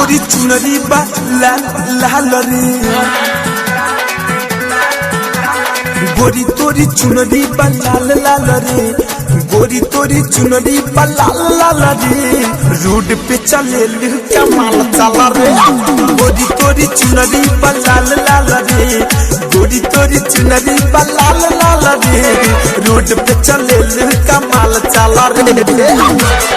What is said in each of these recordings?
तोरी चुनरी बा लाल लाल रे गोरी तोरी चुनरी बा लाल लाल रे गोरी तोरी चुनरी बा लाल लाल रे रोड पे चले कमाल चला रे गोरी तोरी चुनरी बा लाल लाल रे गोरी तोरी चुनरी बा लाल लाल रे रोड पे चले कमाल चला रे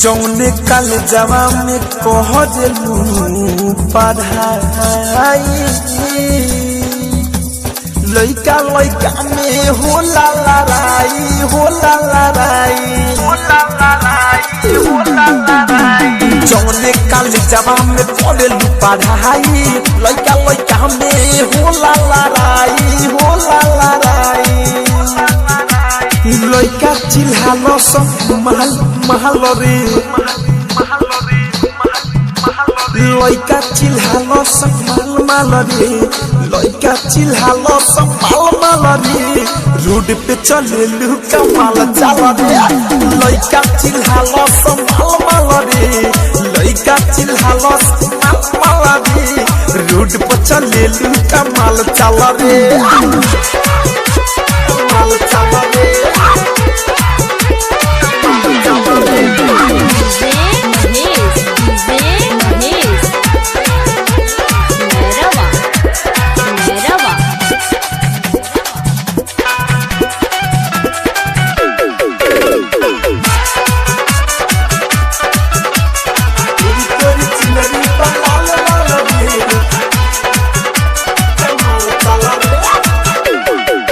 जौने कल जवा में कह दिलू पढ़ाई लइका लइका में होला लड़ाई जौने कल जवा में पढ़लू पढ़ाई लइका लइका में होला लड़ाई लइका चिल्हालो सब महल महल रे लइका चिल्हालो सब महल महल रे लइका चिल्हालो सब महल महल रे रोड पे चले लू कमाल चला रे लइका चिल्हालो सब महल महल रे लइका चिल्हालो सब महल महल रे रोड पे चले लू कमाल चला रे कमाल चला रे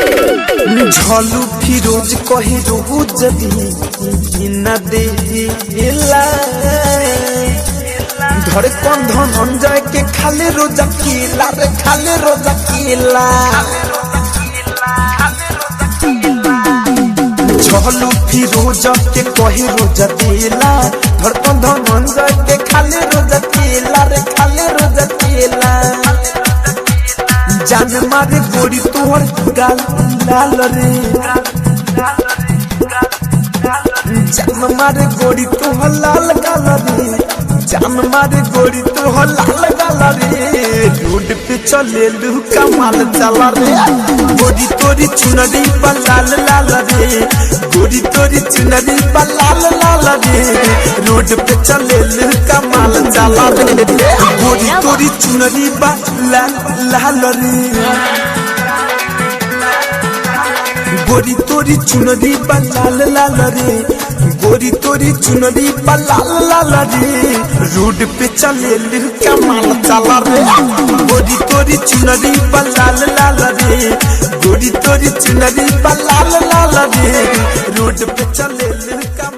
झलू फिरोज कहे रोज जदी न देला धड़कन धनंजय के खाले रोजा केला रे खाले रोजा केला झलू फिरोज के कहे रोज देला धड़कन धनंजय के खाले रोजा केला रे खाले रोजा केला जान मारे गोरी तोहर गाल लाल रे जान मारे गोरी तोहर लाल गाल रे जान मारे गोरी तोहर लाल गाल रे रोड पे चले लू कमाल चला रे गोरी तोरी चुनरी बा लाल लाल रे गोरी तोरी चुनरी बा लाल लाल रे रोड पे चले लू कमाल चला रे गोरी तोरी चुनरी बा लाल लाल रे गोरी तोरी चुनरी बा लाल लाल रे गोरी तोरी चुनरी बा लाल लाल रे रोड पे चले लू कमाल चला रे गोरी तोरी चुनरी बा लाल लाल रे गोरी तोरी चुनरी बा लाल लाल रे रोड पे चले लू